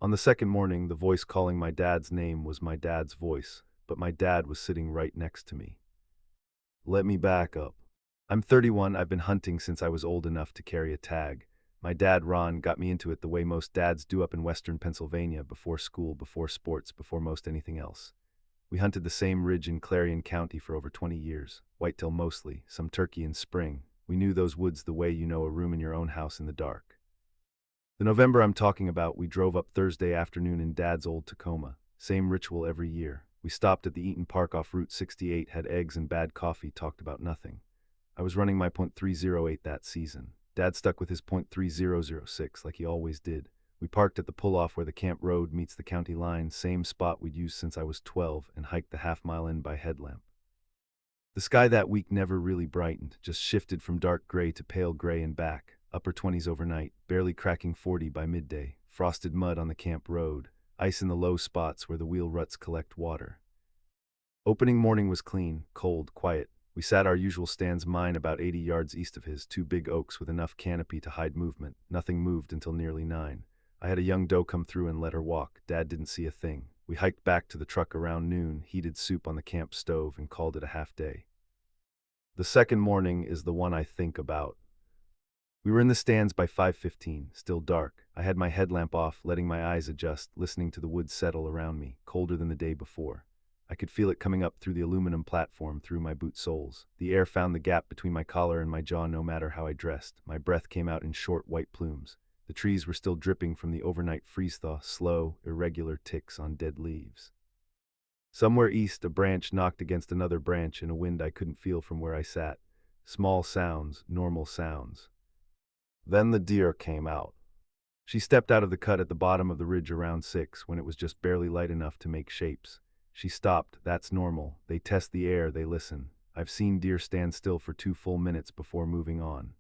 On the second morning, the voice calling my dad's name was my dad's voice, but my dad was sitting right next to me. Let me back up. I'm 31, I've been hunting since I was old enough to carry a tag. My dad, Ron, got me into it the way most dads do up in western Pennsylvania, before school, before sports, before most anything else. We hunted the same ridge in Clarion County for over 20 years, whitetail mostly, some turkey in spring. We knew those woods the way you know a room in your own house in the dark. The November I'm talking about, we drove up Thursday afternoon in Dad's old Tacoma. Same ritual every year. We stopped at the Eaton Park off Route 68, had eggs and bad coffee, talked about nothing. I was running my .308 that season. Dad stuck with his .3006 like he always did. We parked at the pull-off where the camp road meets the county line, same spot we'd used since I was 12, and hiked the half-mile in by headlamp. The sky that week never really brightened, just shifted from dark gray to pale gray and back. Upper 20s overnight, barely cracking 40 by midday, frosted mud on the camp road, ice in the low spots where the wheel ruts collect water. Opening morning was clean, cold, quiet. We sat our usual stands, mine about 80 yards east of his, two big oaks with enough canopy to hide movement. Nothing moved until nearly 9. I had a young doe come through and let her walk. Dad didn't see a thing. We hiked back to the truck around noon, heated soup on the camp stove, and called it a half day. The second morning is the one I think about. We were in the stands by 5:15, still dark. I had my headlamp off, letting my eyes adjust, listening to the woods settle around me, colder than the day before. I could feel it coming up through the aluminum platform, through my boot soles. The air found the gap between my collar and my jaw no matter how I dressed. My breath came out in short white plumes. The trees were still dripping from the overnight freeze-thaw, slow, irregular ticks on dead leaves. Somewhere east, a branch knocked against another branch in a wind I couldn't feel from where I sat. Small sounds, normal sounds. Then the deer came out. She stepped out of the cut at the bottom of the ridge around 6, when it was just barely light enough to make shapes. She stopped. That's normal. They test the air, they listen. I've seen deer stand still for 2 full minutes before moving on.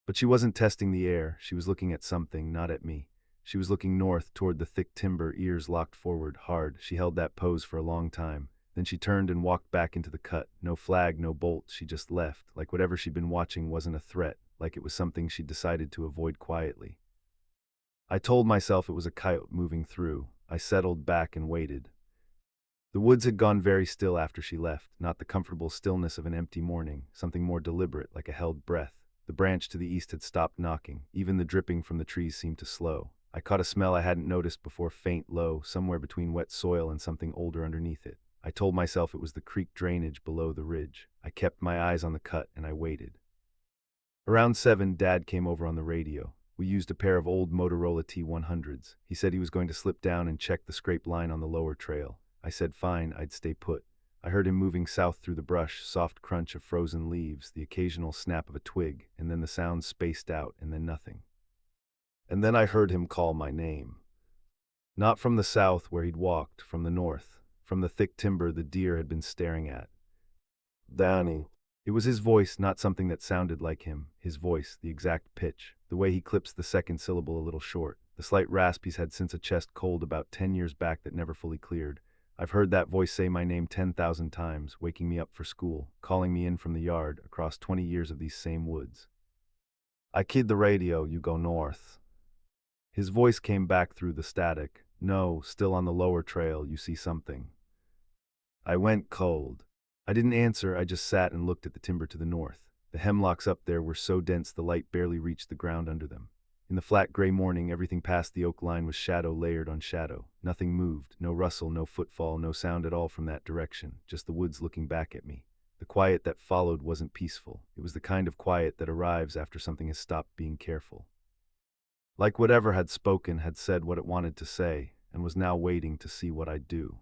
But she wasn't testing the air. She was looking at something, not at me. She was looking north, toward the thick timber, ears locked forward, hard. She held that pose for a long time. Then she turned and walked back into the cut. No flag, no bolt. She just left, like whatever she'd been watching wasn't a threat, like it was something she'd decided to avoid quietly. I told myself it was a coyote moving through. I settled back and waited. The woods had gone very still after she left, not the comfortable stillness of an empty morning, something more deliberate, like a held breath. The branch to the east had stopped knocking. Even the dripping from the trees seemed to slow. I caught a smell I hadn't noticed before, faint, low, somewhere between wet soil and something older underneath it. I told myself it was the creek drainage below the ridge. I kept my eyes on the cut and I waited. Around 7, Dad came over on the radio. We used a pair of old Motorola T100s. He said he was going to slip down and check the scrape line on the lower trail. I said fine, I'd stay put. I heard him moving south through the brush, soft crunch of frozen leaves, the occasional snap of a twig, and then the sounds spaced out, and then nothing. And then I heard him call my name. Not from the south where he'd walked, from the north, from the thick timber the deer had been staring at. Danny. It was his voice, not something that sounded like him. His voice, the exact pitch, the way he clips the second syllable a little short, the slight rasp he's had since a chest cold about 10 years back that never fully cleared. I've heard that voice say my name 10,000 times, waking me up for school, calling me in from the yard, across 20 years of these same woods. I keyed the radio, you go north. His voice came back through the static. No, still on the lower trail, you see something. I went cold. I didn't answer, I just sat and looked at the timber to the north. The hemlocks up there were so dense the light barely reached the ground under them. In the flat gray morning, everything past the oak line was shadow layered on shadow. Nothing moved, no rustle, no footfall, no sound at all from that direction, just the woods looking back at me. The quiet that followed wasn't peaceful. It was the kind of quiet that arrives after something has stopped being careful. Like whatever had spoken had said what it wanted to say, and was now waiting to see what I'd do.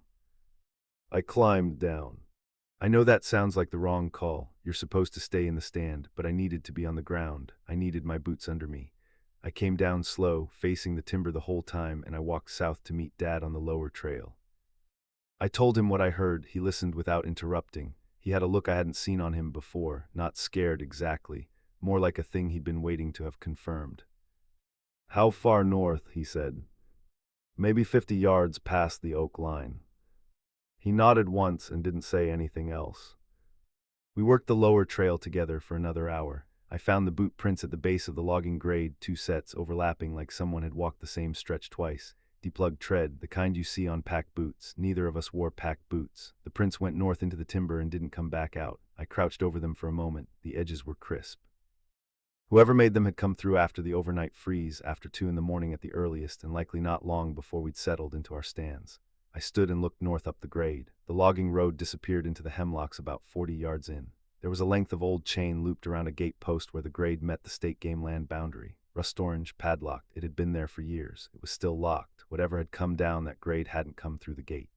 I climbed down. I know that sounds like the wrong call. You're supposed to stay in the stand, but I needed to be on the ground. I needed my boots under me. I came down slow, facing the timber the whole time, and I walked south to meet Dad on the lower trail. I told him what I heard. He listened without interrupting. He had a look I hadn't seen on him before, not scared exactly, more like a thing he'd been waiting to have confirmed. How far north, he said. Maybe 50 yards past the oak line. He nodded once and didn't say anything else. We worked the lower trail together for another hour. I found the boot prints at the base of the logging grade, 2 sets overlapping like someone had walked the same stretch twice. safety-plug tread, the kind you see on packed boots. Neither of us wore packed boots. The prints went north into the timber and didn't come back out. I crouched over them for a moment. The edges were crisp. Whoever made them had come through after the overnight freeze, after 2 in the morning at the earliest, and likely not long before we'd settled into our stands. I stood and looked north up the grade. The logging road disappeared into the hemlocks about 40 yards in. There was a length of old chain looped around a gate post where the grade met the state game land boundary. Rust orange, padlocked. It had been there for years. It was still locked. Whatever had come down that grade hadn't come through the gate.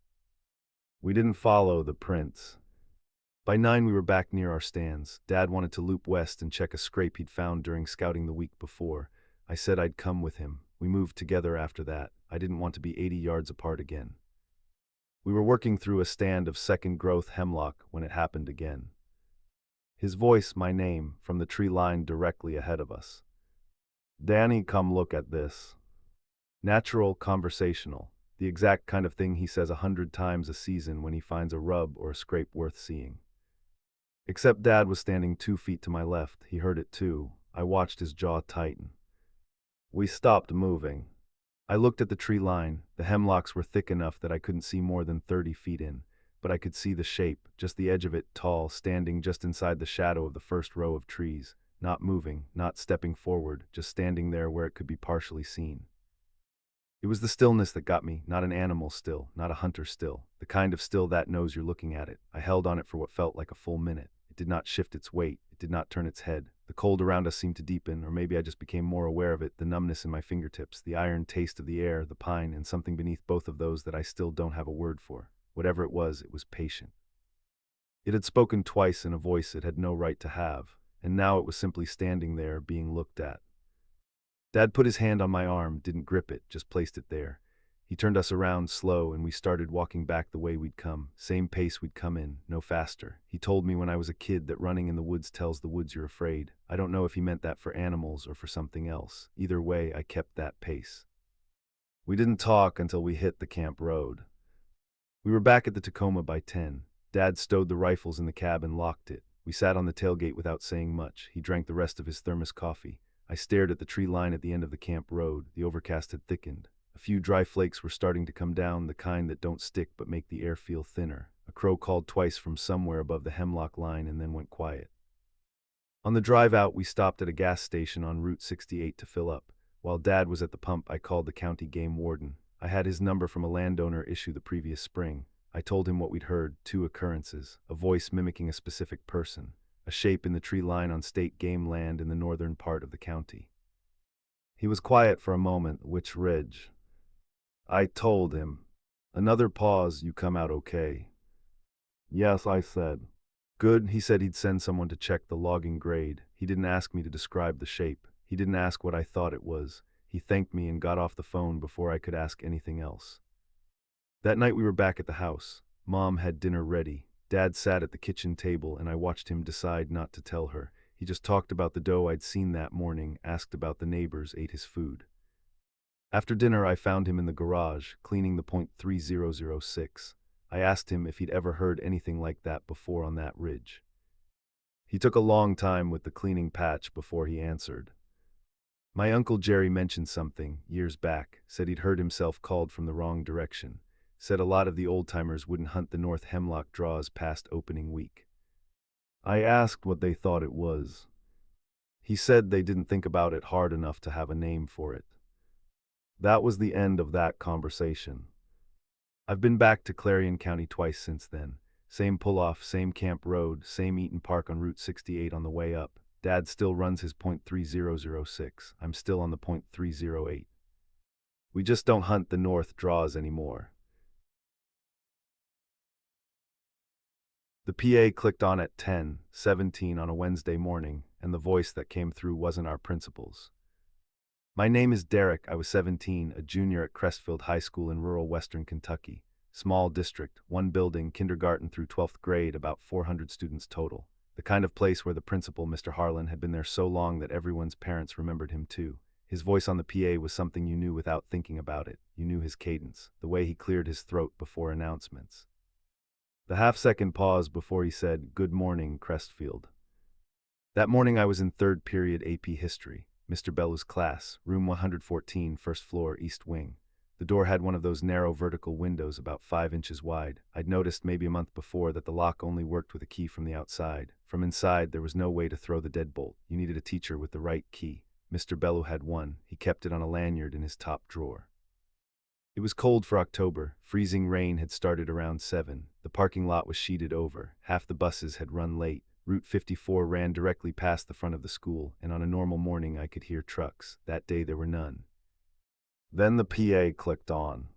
We didn't follow the prints. By 9 we were back near our stands. Dad wanted to loop west and check a scrape he'd found during scouting the week before. I said I'd come with him. We moved together after that. I didn't want to be 80 yards apart again. We were working through a stand of second-growth hemlock when it happened again. His voice, my name, from the tree line directly ahead of us. "Danny, come look at this." Natural, conversational. The exact kind of thing he says 100 times a season when he finds a rub or a scrape worth seeing. Except Dad was standing 2 feet to my left. He heard it too. I watched his jaw tighten. We stopped moving. I looked at the tree line. The hemlocks were thick enough that I couldn't see more than 30 feet in, but I could see the shape, just the edge of it, tall, standing just inside the shadow of the first row of trees, not moving, not stepping forward, just standing there where it could be partially seen. It was the stillness that got me, not an animal still, not a hunter still, the kind of still that knows you're looking at it. I held on it for what felt like a full minute. It did not shift its weight. It did not turn its head. The cold around us seemed to deepen, or maybe I just became more aware of it, the numbness in my fingertips, the iron taste of the air, the pine, and something beneath both of those that I still don't have a word for. Whatever it was patient. It had spoken twice in a voice it had no right to have, and now it was simply standing there, being looked at. Dad put his hand on my arm, didn't grip it, just placed it there. He turned us around slow, and we started walking back the way we'd come, same pace we'd come in, no faster. He told me when I was a kid that running in the woods tells the woods you're afraid. I don't know if he meant that for animals or for something else. Either way, I kept that pace. We didn't talk until we hit the camp road. We were back at the Tacoma by 10. Dad stowed the rifles in the cab and locked it. We sat on the tailgate without saying much. He drank the rest of his thermos coffee. I stared at the tree line at the end of the camp road. The overcast had thickened. A few dry flakes were starting to come down, the kind that don't stick but make the air feel thinner. A crow called twice from somewhere above the hemlock line and then went quiet. On the drive out, we stopped at a gas station on Route 68 to fill up. While Dad was at the pump, I called the county game warden. I had his number from a landowner issue the previous spring. I told him what we'd heard, 2 occurrences, a voice mimicking a specific person, a shape in the tree line on state game land in the northern part of the county. He was quiet for a moment. "Which ridge?" I told him. Another pause. "You come out okay?" "Yes," I said. "Good." He said he'd send someone to check the logging grade. He didn't ask me to describe the shape. He didn't ask what I thought it was. He thanked me and got off the phone before I could ask anything else. That night we were back at the house. Mom had dinner ready. Dad sat at the kitchen table and I watched him decide not to tell her. He just talked about the doe I'd seen that morning, asked about the neighbors, ate his food. After dinner I found him in the garage, cleaning the .3006. I asked him if he'd ever heard anything like that before on that ridge. He took a long time with the cleaning patch before he answered. My Uncle Jerry mentioned something, years back, said he'd heard himself called from the wrong direction, said a lot of the old-timers wouldn't hunt the North Hemlock draws past opening week. I asked what they thought it was. He said they didn't think about it hard enough to have a name for it. That was the end of that conversation. I've been back to Clarion County twice since then. Same pull-off, same camp road, same Eaton Park on Route 68 on the way up. Dad still runs his .3006. I'm still on the .308. We just don't hunt the North draws anymore. The PA clicked on at 10:17 on a Wednesday morning, and the voice that came through wasn't our principal's. My name is Derek. I was 17, a junior at Crestfield High School in rural western Kentucky. Small district, 1 building, kindergarten through 12th grade, about 400 students total. The kind of place where the principal, Mr. Harlan, had been there so long that everyone's parents remembered him too. His voice on the PA was something you knew without thinking about it. You knew his cadence, the way he cleared his throat before announcements. The half-second pause before he said, "Good morning, Crestfield." That morning I was in 3rd period AP History. Mr. Bellu's class, room 114, first floor, east wing. The door had one of those narrow vertical windows about 5 inches wide. I'd noticed maybe a month before that the lock only worked with a key from the outside. From inside, there was no way to throw the deadbolt. You needed a teacher with the right key. Mr. Bellew had one. He kept it on a lanyard in his top drawer. It was cold for October. Freezing rain had started around 7. The parking lot was sheeted over. Half the buses had run late. Route 54 ran directly past the front of the school, and on a normal morning I could hear trucks. That day there were none. Then the PA clicked on.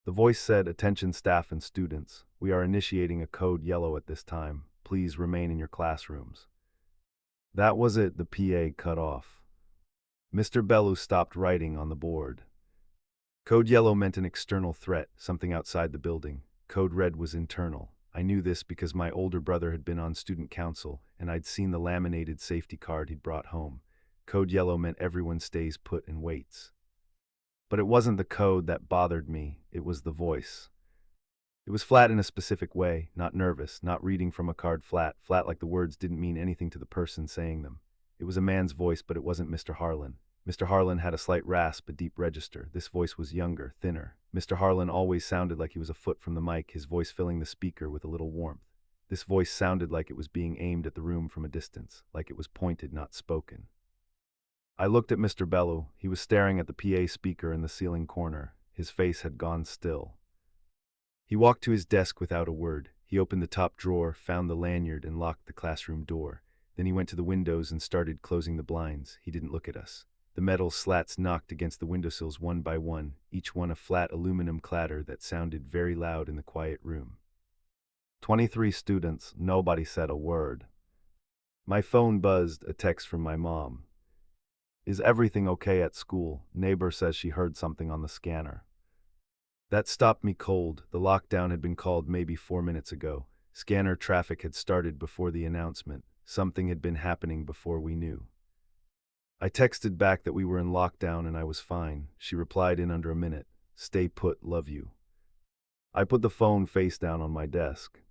The voice said, "Attention staff and students. We are initiating a code yellow at this time. Please remain in your classrooms." That was it. The PA cut off. Mr. Bellew stopped writing on the board. Code yellow meant an external threat, something outside the building. Code red was internal. I knew this because my older brother had been on student council, and I'd seen the laminated safety card he'd brought home. Code yellow meant everyone stays put and waits. But it wasn't the code that bothered me, it was the voice. It was flat in a specific way, not nervous, not reading from a card flat like the words didn't mean anything to the person saying them. It was a man's voice, but it wasn't Mr. Harlan. Mr. Harlan had a slight rasp, a deep register. This voice was younger, thinner. Mr. Harlan always sounded like he was a foot from the mic, his voice filling the speaker with a little warmth. This voice sounded like it was being aimed at the room from a distance, like it was pointed, not spoken. I looked at Mr. Bellew. He was staring at the PA speaker in the ceiling corner. His face had gone still. He walked to his desk without a word. He opened the top drawer, found the lanyard, and locked the classroom door. Then he went to the windows and started closing the blinds. He didn't look at us. The metal slats knocked against the windowsills one by one, each one a flat aluminum clatter that sounded very loud in the quiet room. 23 students, nobody said a word. My phone buzzed, a text from my mom. "Is everything okay at school? Neighbor says she heard something on the scanner." That stopped me cold. The lockdown had been called maybe 4 minutes ago. Scanner traffic had started before the announcement. Something had been happening before we knew. I texted back that we were in lockdown and I was fine. She replied in under a minute, "Stay put, love you." I put the phone face down on my desk.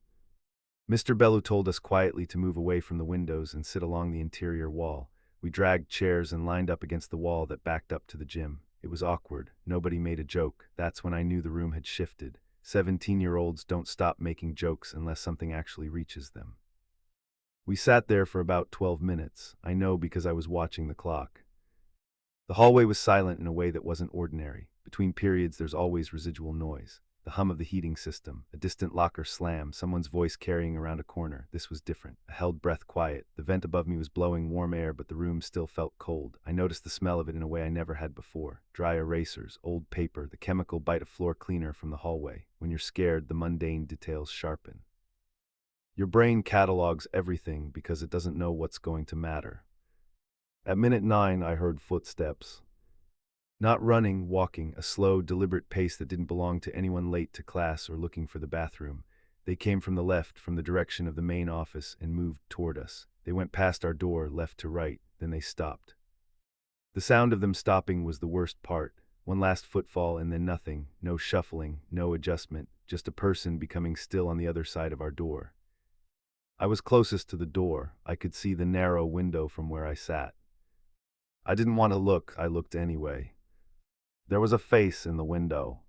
Mr. Bellew told us quietly to move away from the windows and sit along the interior wall. We dragged chairs and lined up against the wall that backed up to the gym. It was awkward. Nobody made a joke. That's when I knew the room had shifted. 17-year-olds don't stop making jokes unless something actually reaches them. We sat there for about 12 minutes. I know because I was watching the clock. The hallway was silent in a way that wasn't ordinary. Between periods, there's always residual noise. The hum of the heating system, a distant locker slam, someone's voice carrying around a corner. This was different. A held breath quiet. The vent above me was blowing warm air, but the room still felt cold. I noticed the smell of it in a way I never had before. Dry erasers, old paper, the chemical bite of floor cleaner from the hallway. When you're scared, the mundane details sharpen. Your brain catalogs everything because it doesn't know what's going to matter. At minute 9, I heard footsteps. Not running, walking, a slow, deliberate pace that didn't belong to anyone late to class or looking for the bathroom. They came from the left, from the direction of the main office, and moved toward us. They went past our door, left to right, then they stopped. The sound of them stopping was the worst part. One last footfall and then nothing, no shuffling, no adjustment, just a person becoming still on the other side of our door. I was closest to the door. I could see the narrow window from where I sat. I didn't want to look. I looked anyway. There was a face in the window.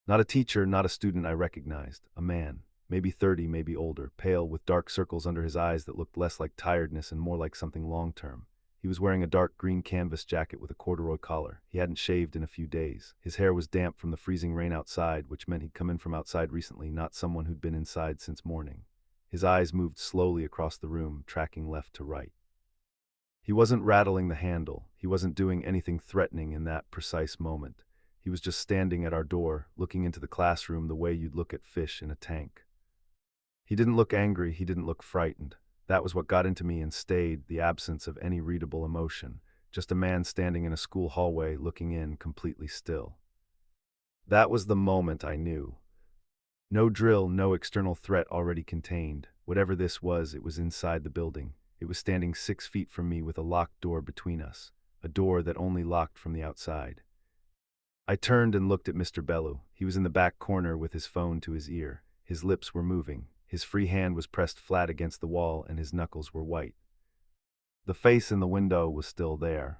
Not a teacher, not a student I recognized. A man, maybe 30, maybe older, pale, with dark circles under his eyes that looked less like tiredness and more like something long-term. He was wearing a dark green canvas jacket with a corduroy collar. He hadn't shaved in a few days. His hair was damp from the freezing rain outside, which meant he'd come in from outside recently, not someone who'd been inside since morning. His eyes moved slowly across the room, tracking left to right. He wasn't rattling the handle. He wasn't doing anything threatening in that precise moment. He was just standing at our door, looking into the classroom the way you'd look at fish in a tank. He didn't look angry. He didn't look frightened. That was what got into me and stayed, the absence of any readable emotion. Just a man standing in a school hallway, looking in, completely still. That was the moment I knew. No drill, no external threat already contained. Whatever this was, it was inside the building. It was standing 6 feet from me with a locked door between us, a door that only locked from the outside. I turned and looked at Mr. Bellew. He was in the back corner with his phone to his ear. His lips were moving. His free hand was pressed flat against the wall and his knuckles were white. The face in the window was still there.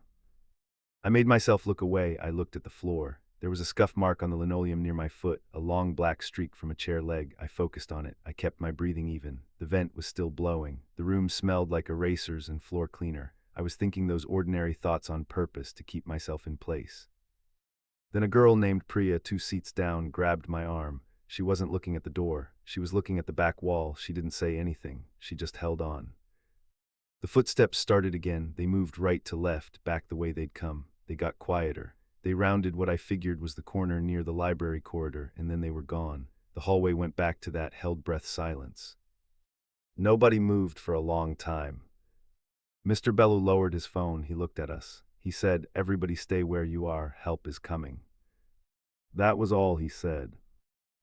I made myself look away. I looked at the floor. There was a scuff mark on the linoleum near my foot, a long black streak from a chair leg. I focused on it. I kept my breathing even. The vent was still blowing. The room smelled like erasers and floor cleaner. I was thinking those ordinary thoughts on purpose to keep myself in place. Then a girl named Priya, 2 seats down, grabbed my arm. She wasn't looking at the door. She was looking at the back wall. She didn't say anything. She just held on. The footsteps started again. They moved right to left, back the way they'd come. They got quieter. They rounded what I figured was the corner near the library corridor, and then they were gone. The hallway went back to that held-breath silence. Nobody moved for a long time. Mr. Bellew lowered his phone. He looked at us. He said, "Everybody stay where you are. Help is coming." That was all he said.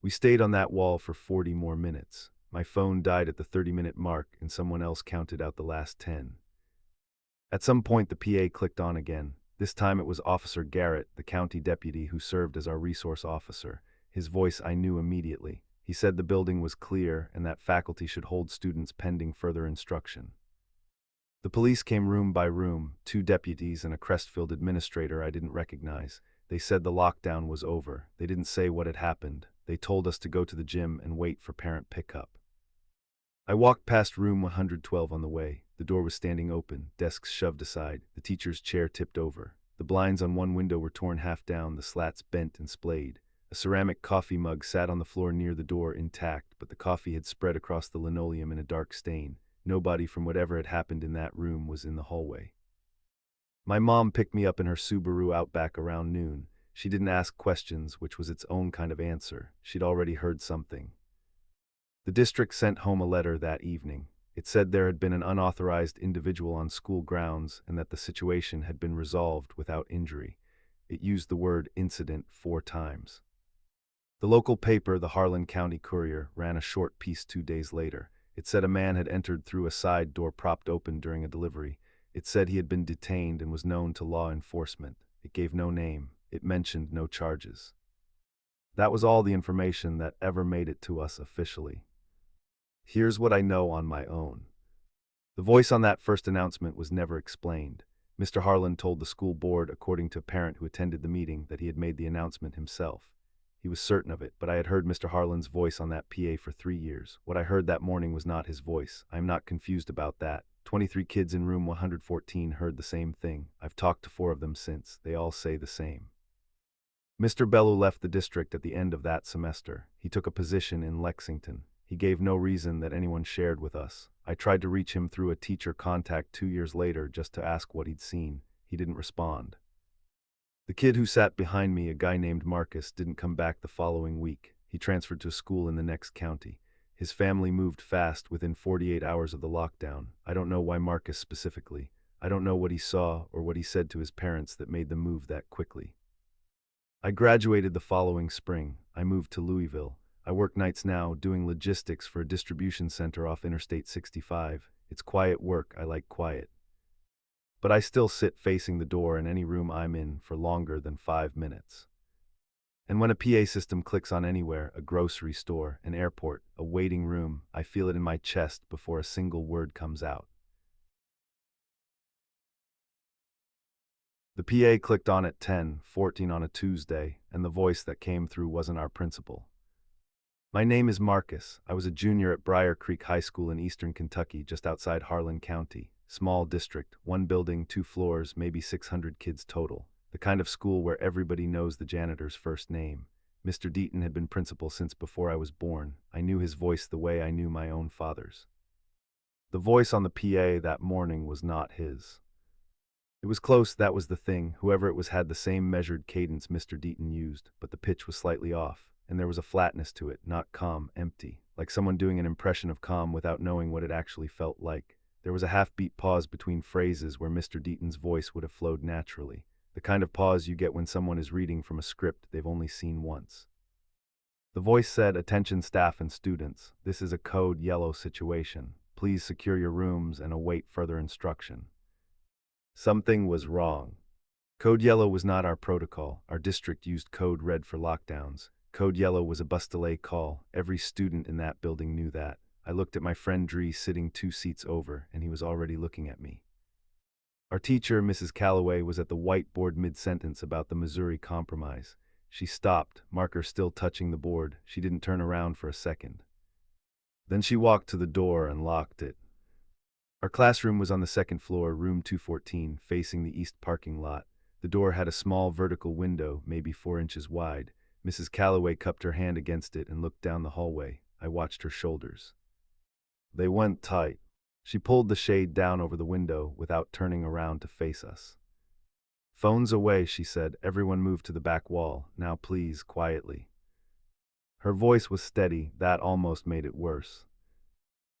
We stayed on that wall for 40 more minutes. My phone died at the 30-minute mark, and someone else counted out the last 10. At some point, the PA clicked on again. This time it was Officer Garrett, the county deputy who served as our resource officer. His voice I knew immediately. He said the building was clear and that faculty should hold students pending further instruction. The police came room by room, 2 deputies and a Crestfield administrator I didn't recognize. They said the lockdown was over. They didn't say what had happened. They told us to go to the gym and wait for parent pickup. I walked past room 112 on the way. The door was standing open, desks shoved aside, the teacher's chair tipped over. The blinds on one window were torn half down, the slats bent and splayed. A ceramic coffee mug sat on the floor near the door intact, but the coffee had spread across the linoleum in a dark stain. Nobody from whatever had happened in that room was in the hallway. My mom picked me up in her Subaru Outback around noon. She didn't ask questions, which was its own kind of answer. She'd already heard something. The district sent home a letter that evening. It said there had been an unauthorized individual on school grounds and that the situation had been resolved without injury. It used the word incident 4 times. The local paper, the Harlan County Courier, ran a short piece 2 days later. It said a man had entered through a side door propped open during a delivery. It said he had been detained and was known to law enforcement. It gave no name. It mentioned no charges. That was all the information that ever made it to us officially. Here's what I know on my own. The voice on that first announcement was never explained. Mr. Harlan told the school board, according to a parent who attended the meeting, that he had made the announcement himself. He was certain of it, but I had heard Mr. Harlan's voice on that PA for 3 years. What I heard that morning was not his voice. I am not confused about that. 23 kids in room 114 heard the same thing. I've talked to 4 of them since. They all say the same. Mr. Bellew left the district at the end of that semester. He took a position in Lexington. He gave no reason that anyone shared with us. I tried to reach him through a teacher contact 2 years later just to ask what he'd seen. He didn't respond. The kid who sat behind me, a guy named Marcus, didn't come back the following week. He transferred to a school in the next county. His family moved fast within 48 hours of the lockdown. I don't know why Marcus specifically. I don't know what he saw or what he said to his parents that made them move that quickly. I graduated the following spring. I moved to Louisville. I work nights now, doing logistics for a distribution center off Interstate 65. It's quiet work. I like quiet. But I still sit facing the door in any room I'm in for longer than 5 minutes. And when a PA system clicks on anywhere, a grocery store, an airport, a waiting room, I feel it in my chest before a single word comes out. The PA clicked on at 10:14 on a Tuesday, and the voice that came through wasn't our principal. My name is Marcus. I was a junior at Briar Creek High School in eastern Kentucky, just outside Harlan County. Small district, 1 building, 2 floors, maybe 600 kids total. The kind of school where everybody knows the janitor's first name. Mr. Deaton had been principal since before I was born. I knew his voice the way I knew my own father's. The voice on the PA that morning was not his. It was close, that was the thing. Whoever it was had the same measured cadence Mr. Deaton used, but the pitch was slightly off. And there was a flatness to it, not calm, empty, like someone doing an impression of calm without knowing what it actually felt like. There was a half-beat pause between phrases where Mr. Deaton's voice would have flowed naturally, the kind of pause you get when someone is reading from a script they've only seen once. The voice said, "Attention staff and students, this is a code yellow situation. Please secure your rooms and await further instruction." Something was wrong. Code yellow was not our protocol. Our district used code red for lockdowns. Code yellow was a bus delay call. Every student in that building knew that. I looked at my friend Dree sitting 2 seats over, and he was already looking at me. Our teacher, Mrs. Calloway, was at the whiteboard mid-sentence about the Missouri Compromise. She stopped, marker still touching the board. She didn't turn around for a second. Then she walked to the door and locked it. Our classroom was on the second floor, room 214, facing the east parking lot. The door had a small vertical window, maybe 4 inches wide. Mrs. Calloway cupped her hand against it and looked down the hallway. I watched her shoulders. They went tight. She pulled the shade down over the window without turning around to face us. "Phones away," she said. "Everyone move to the back wall. Now please, quietly." Her voice was steady. That almost made it worse.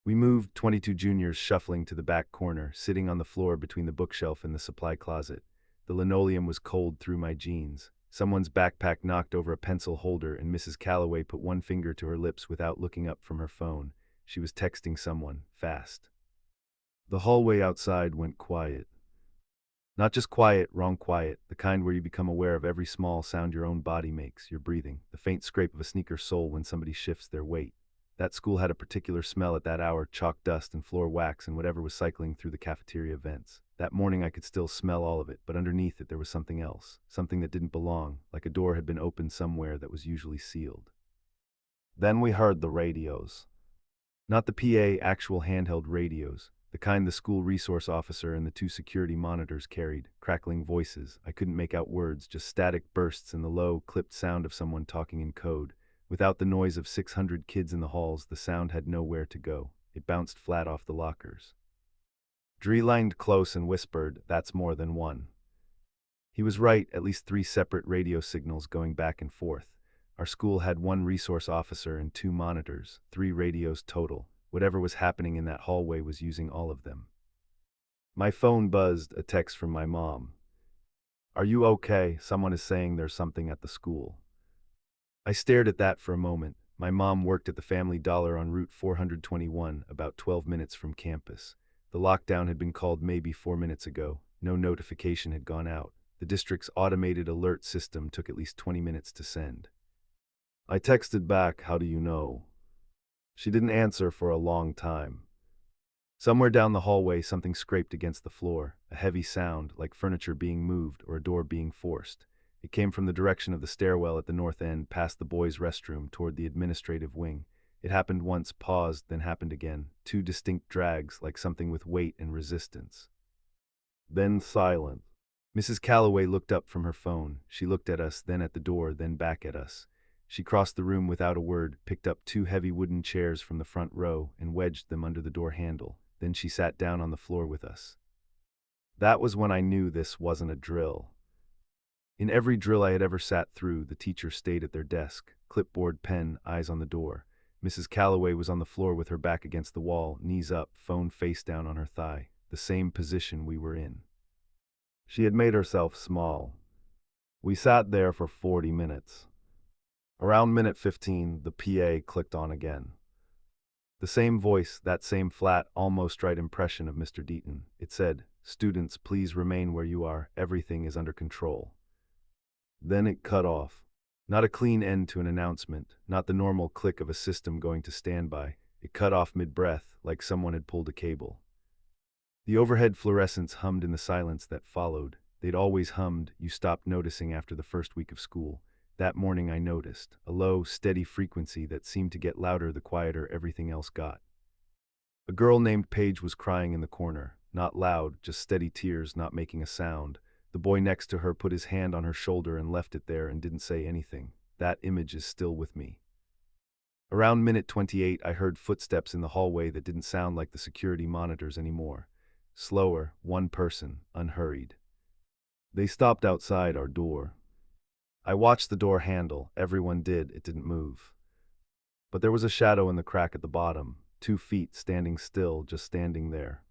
We moved, 22 juniors shuffling to the back corner, sitting on the floor between the bookshelf and the supply closet. The linoleum was cold through my jeans. Someone's backpack knocked over a pencil holder, and Mrs. Calloway put one finger to her lips without looking up from her phone. She was texting someone, fast. The hallway outside went quiet. Not just quiet, wrong quiet, the kind where you become aware of every small sound your own body makes, your breathing, the faint scrape of a sneaker's sole when somebody shifts their weight. That school had a particular smell at that hour, chalk dust and floor wax and whatever was cycling through the cafeteria vents. That morning I could still smell all of it, but underneath it there was something else, something that didn't belong, like a door had been opened somewhere that was usually sealed. Then we heard the radios. Not the PA, actual handheld radios, the kind the school resource officer and the 2 security monitors carried, crackling voices. I couldn't make out words, just static bursts and the low, clipped sound of someone talking in code. Without the noise of 600 kids in the halls, the sound had nowhere to go. It bounced flat off the lockers. Dree leaned close and whispered, "That's more than one." He was right, at least 3 separate radio signals going back and forth. Our school had 1 resource officer and 2 monitors, 3 radios total. Whatever was happening in that hallway was using all of them. My phone buzzed, a text from my mom. "Are you okay? Someone is saying there's something at the school." I stared at that for a moment. My mom worked at the Family Dollar on Route 421, about 12 minutes from campus. The lockdown had been called maybe 4 minutes ago. No notification had gone out. The district's automated alert system took at least 20 minutes to send. I texted back, "How do you know?" She didn't answer for a long time. Somewhere down the hallway, something scraped against the floor, a heavy sound, like furniture being moved or a door being forced. It came from the direction of the stairwell at the north end, past the boys' restroom, toward the administrative wing. It happened once, paused, then happened again. 2 distinct drags, like something with weight and resistance. Then silence. Mrs. Calloway looked up from her phone. She looked at us, then at the door, then back at us. She crossed the room without a word, picked up 2 heavy wooden chairs from the front row, and wedged them under the door handle. Then she sat down on the floor with us. That was when I knew this wasn't a drill. In every drill I had ever sat through, the teacher stayed at their desk, clipboard, pen, eyes on the door. Mrs. Calloway was on the floor with her back against the wall, knees up, phone face down on her thigh, the same position we were in. She had made herself small. We sat there for 40 minutes. Around minute 15, the PA clicked on again. The same voice, that same flat, almost right impression of Mr. Deaton. It said, "Students, please remain where you are. Everything is under control." Then it cut off. Not a clean end to an announcement, not the normal click of a system going to standby. It cut off mid-breath, like someone had pulled a cable. The overhead fluorescents hummed in the silence that followed. They'd always hummed, you stopped noticing after the first week of school. That morning I noticed, a low, steady frequency that seemed to get louder the quieter everything else got. A girl named Paige was crying in the corner, not loud, just steady tears, not making a sound. The boy next to her put his hand on her shoulder and left it there and didn't say anything. That image is still with me. Around minute 28, I heard footsteps in the hallway that didn't sound like the security monitors anymore. Slower, 1 person, unhurried. They stopped outside our door. I watched the door handle. Everyone did. It didn't move. But there was a shadow in the crack at the bottom, 2 feet standing still, just standing there.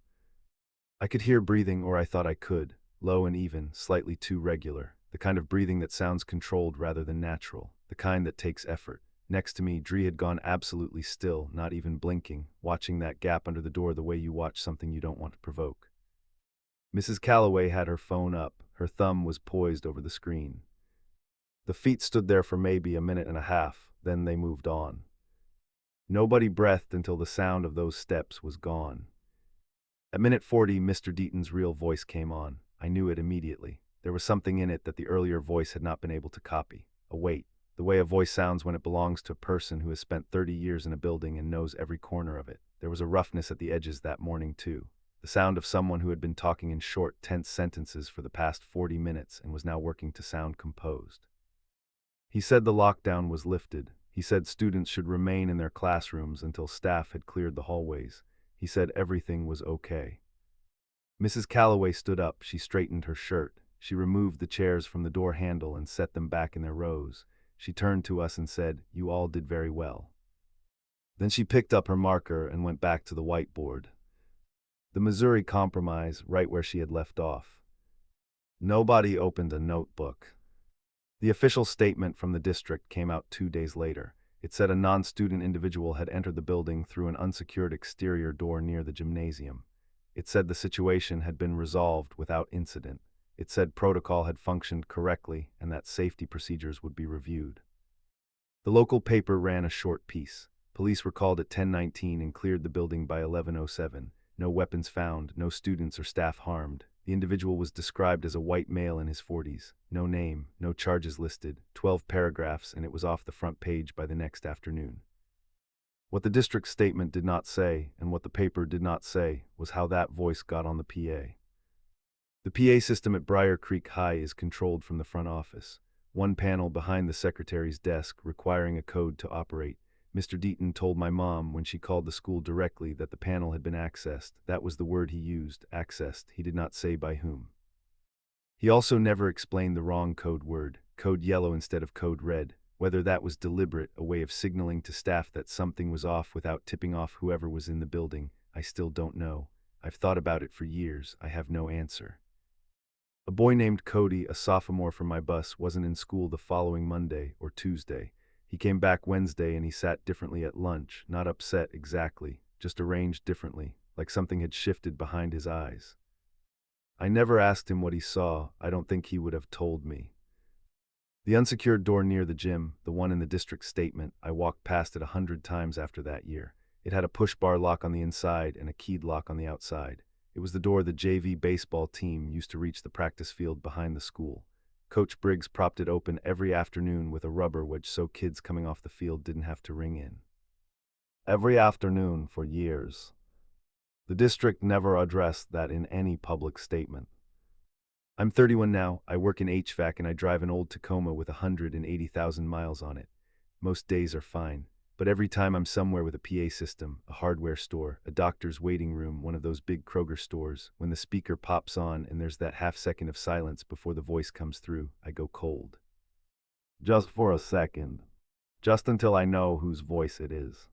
I could hear breathing, or I thought I could. Low and even, slightly too regular, the kind of breathing that sounds controlled rather than natural, the kind that takes effort. Next to me, Dree had gone absolutely still, not even blinking, watching that gap under the door the way you watch something you don't want to provoke. Mrs. Calloway had her phone up, her thumb was poised over the screen. The feet stood there for maybe a minute and a half, then they moved on. Nobody breathed until the sound of those steps was gone. At minute 40, Mr. Deaton's real voice came on. I knew it immediately. There was something in it that the earlier voice had not been able to copy. a weight, the way a voice sounds when it belongs to a person who has spent 30 years in a building and knows every corner of it. There was a roughness at the edges that morning, too. The sound of someone who had been talking in short, tense sentences for the past 40 minutes and was now working to sound composed. He said the lockdown was lifted. He said students should remain in their classrooms until staff had cleared the hallways. He said everything was okay. Mrs. Calloway stood up. She straightened her shirt. She removed the chairs from the door handle and set them back in their rows. She turned to us and said, "You all did very well." Then she picked up her marker and went back to the whiteboard. The Missouri Compromise, right where she had left off. Nobody opened a notebook. The official statement from the district came out 2 days later. It said a non-student individual had entered the building through an unsecured exterior door near the gymnasium. It said the situation had been resolved without incident. It said protocol had functioned correctly and that safety procedures would be reviewed. The local paper ran a short piece. Police were called at 10:19 and cleared the building by 11:07. No weapons found, no students or staff harmed. The individual was described as a white male in his 40s. No name, no charges listed, 12 paragraphs, and it was off the front page by the next afternoon. What the district statement did not say, and what the paper did not say, was how that voice got on the PA. The PA system at Briar Creek High is controlled from the front office. One panel behind the secretary's desk, requiring a code to operate. Mr. Deaton told my mom when she called the school directly that the panel had been accessed. That was the word he used, accessed. He did not say by whom. He also never explained the wrong code word, code yellow instead of code red. Whether that was deliberate, a way of signaling to staff that something was off without tipping off whoever was in the building, I still don't know. I've thought about it for years. I have no answer. A boy named Cody, a sophomore from my bus, wasn't in school the following Monday or Tuesday. He came back Wednesday and he sat differently at lunch, not upset exactly, just arranged differently, like something had shifted behind his eyes. I never asked him what he saw. I don't think he would have told me. The unsecured door near the gym, the one in the district statement, I walked past it 100 times after that year. It had a push-bar lock on the inside and a keyed lock on the outside. It was the door the JV baseball team used to reach the practice field behind the school. Coach Briggs propped it open every afternoon with a rubber wedge so kids coming off the field didn't have to ring in. Every afternoon for years. The district never addressed that in any public statement. I'm 31 now, I work in HVAC and I drive an old Tacoma with 180,000 miles on it. Most days are fine, but every time I'm somewhere with a PA system, a hardware store, a doctor's waiting room, one of those big Kroger stores, when the speaker pops on and there's that half second of silence before the voice comes through, I go cold. Just for a second. Just until I know whose voice it is.